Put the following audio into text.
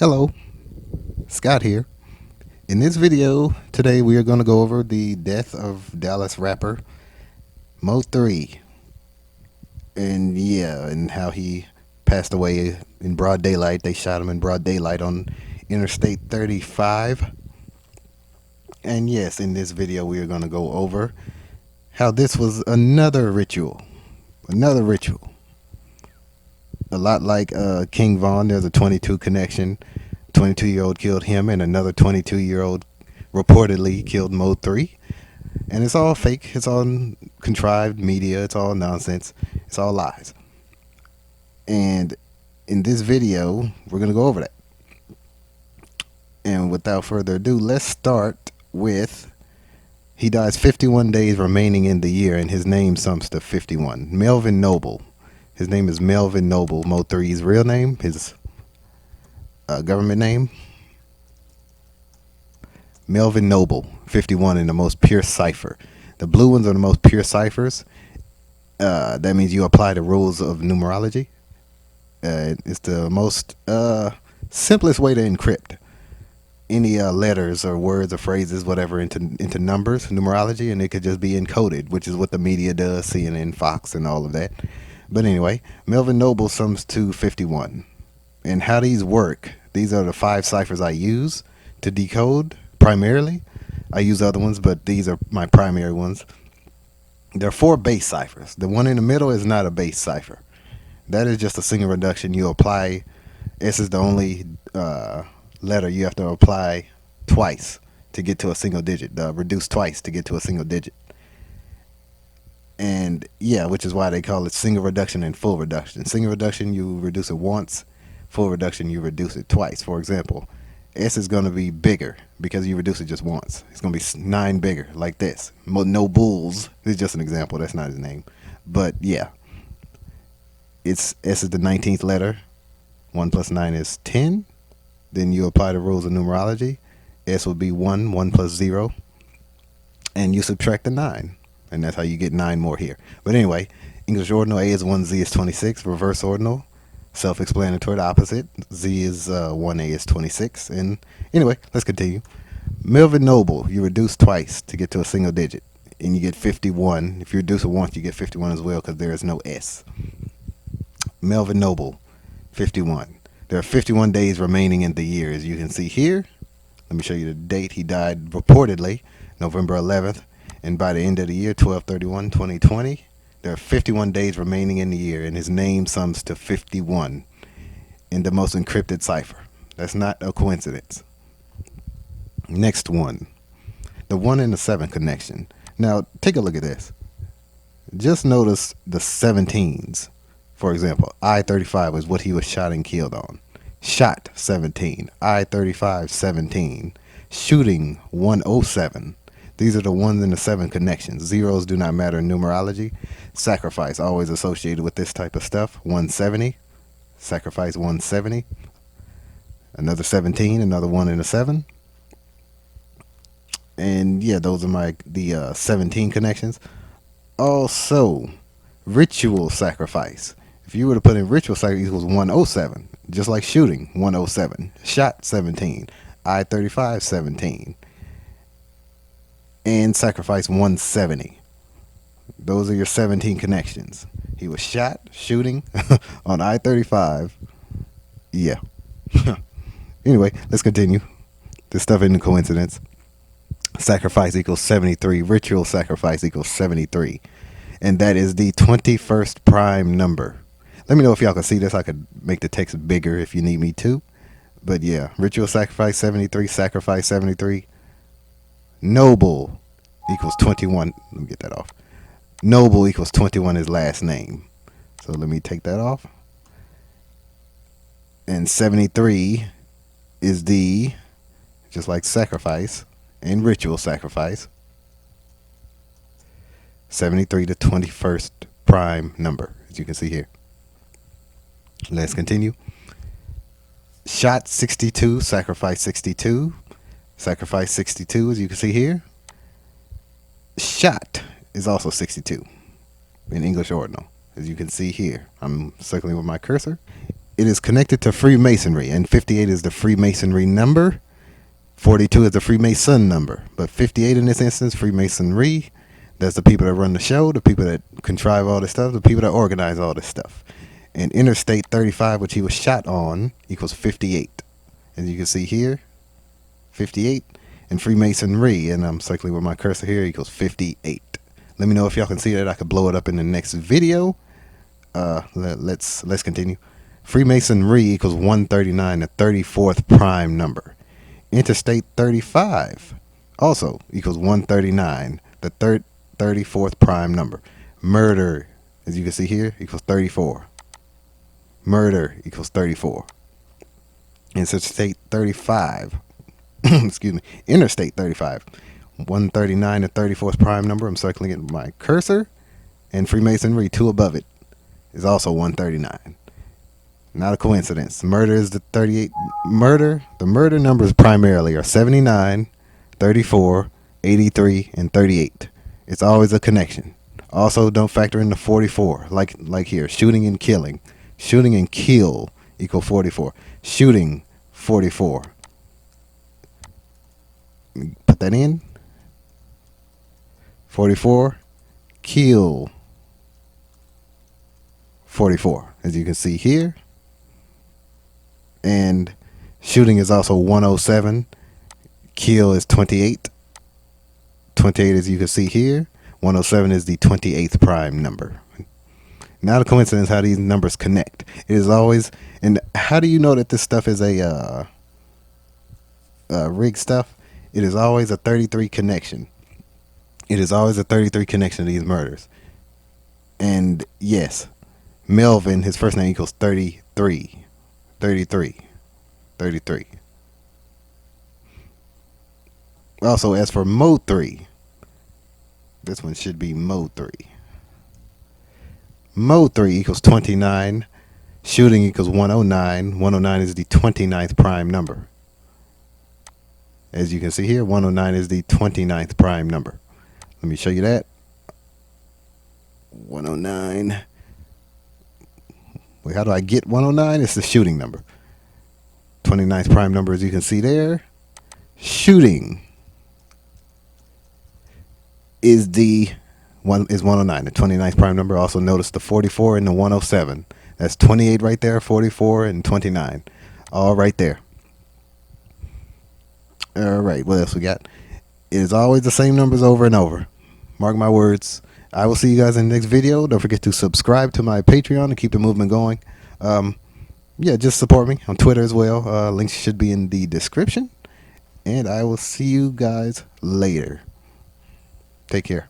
Hello, Scott here. In this video today we are going to go over the death of Dallas Rapper Mo3 and how he passed away in broad daylight. They shot him in broad daylight on Interstate 35. And yes, in this video we are going to go over how this was another ritual. A lot like King Von, there's a 22 connection. 22-year-old killed him, and another 22-year-old reportedly killed Mo3. And it's all fake. It's all contrived media. It's all nonsense. It's all lies. And in this video, we're going to go over that. And without further ado, let's start with he dies 51 days remaining in the year, and his name sums to 51. Melvin Noble. His name is Melvin Noble. Mo3's real name, his government name, Melvin Noble, 51 in the most pure cipher. The blue ones are the most pure ciphers. That means you apply the rules of numerology. It's the most simplest way to encrypt any letters or words or phrases, whatever, into numbers, numerology, and it could just be encoded, which is what the media does, CNN, Fox, and all of that. But anyway, Melvin Noble sums to 51. And how these work, these are the 5 ciphers I use to decode primarily. I use other ones, but these are my primary ones. There are 4 base ciphers. The one in the middle is not a base cipher. That is just a single reduction. You apply, S is the only letter you have to apply twice to get to a single digit. Reduce twice to get to a single digit. And yeah, which is why they call it single reduction and full reduction. Single reduction, you reduce it once. Full reduction, you reduce it twice. For example, S is going to be bigger because you reduce it just once. It's going to be 9 bigger, like this. No bulls. This is just an example. That's not his name. But yeah, S is the 19th letter. 1 plus 9 is 10. Then you apply the rules of numerology. S will be 1, 1 plus 0. And you subtract the 9. And that's how you get 9 more here. But anyway, English ordinal, A is 1, Z is 26. Reverse ordinal, self-explanatory, the opposite. Z is 1, A is 26. And anyway, let's continue. Melvin Noble, you reduce twice to get to a single digit. And you get 51. If you reduce it once, you get 51 as well because there is no S. Melvin Noble, 51. There are 51 days remaining in the year, as you can see here. Let me show you the date. He died reportedly November 11th. And by the end of the year, 12/31/2020, there are 51 days remaining in the year, and his name sums to 51 in the most encrypted cipher. That's not a coincidence. Next one, the 1 and the 7 connection. Now, take a look at this. Just notice the 17s. For example, I-35 was what he was shot and killed on. Shot, 17. I-35, 17. Shooting, 107. These are the 1 and the 7 connections. Zeros do not matter in numerology. Sacrifice, always associated with this type of stuff. 170. Sacrifice, 170. Another 17, another 1 and a 7. And yeah, those are the 17 connections. Also, ritual sacrifice. If you were to put in ritual sacrifice equals 107. Just like shooting, 107. Shot, 17. I-35, 17. And sacrifice, 170. Those are your 17 connections. He was shot, shooting on I-35. Yeah. Anyway, let's continue. This stuff isn't a coincidence. Sacrifice equals 73. Ritual sacrifice equals 73. And that is the 21st prime number. Let me know if y'all can see this. I could make the text bigger if you need me to. But yeah, ritual sacrifice 73, sacrifice 73. Noble equals 21. Let me get that off. Noble equals 21, his last name. So let me take that off. And 73 is the, just like sacrifice and ritual sacrifice, 73, the 21st prime number, as you can see here. Let's continue. Shot, 62, sacrifice 62. Sacrifice 62, as you can see here. Shot is also 62 in English ordinal, as you can see here. I'm circling with my cursor. it is connected to Freemasonry, and 58 is the Freemasonry number. 42 is the Freemason number, but 58 in this instance, Freemasonry. That's the people that run the show, the people that contrive all this stuff, the people that organize all this stuff. And Interstate 35, which he was shot on, equals 58. As you can see here, 58. And Freemasonry, and I'm circling with my cursor here, equals 58. Let me know if y'all can see that. I could blow it up in the next video. Let's continue. Freemasonry equals 139, the 34th prime number. Interstate 35 also equals 139, the 34th prime number. Murder, as you can see here, equals 34. Murder equals 34. Interstate 35, excuse me, Interstate 35, 139, the 34th prime number. I'm circling it with my cursor. And Freemasonry, 2 above it, is also 139. Not a coincidence. Murder is the 38. The murder numbers primarily are 79, 34, 83, and 38. It's always a connection. Also, don't factor in the 44, like here. Shooting and killing. Shooting and kill equal 44. Shooting, 44. Put that in. 44. Kill, 44. As you can see here. And shooting is also 107. Kill is 28. 28, as you can see here. 107 is the 28th prime number. Not a coincidence how these numbers connect. It is always, and how do you know that this stuff is a rigged stuff? It is always a 33 connection. It is always a 33 connection to these murders. And yes, Melvin, his first name equals 33. 33. Also, as for Mo3, this one should be Mo3. Mo3 equals 29. Shooting equals 109. 109 is the 29th prime number. As you can see here, 109 is the 29th prime number. Let me show you that. 109. Wait, how do I get 109? It's the shooting number. 29th prime number, as you can see there. Shooting is 109, the 29th prime number. Also notice the 44 and the 107. That's 28 right there, 44 and 29. All right there. All right, what else we got? It is always the same numbers over and over. Mark my words. I will see you guys in the next video. Don't forget to subscribe to my Patreon to keep the movement going. Yeah, just support me on Twitter as well. Links should be in the description. And I will see you guys later. Take care.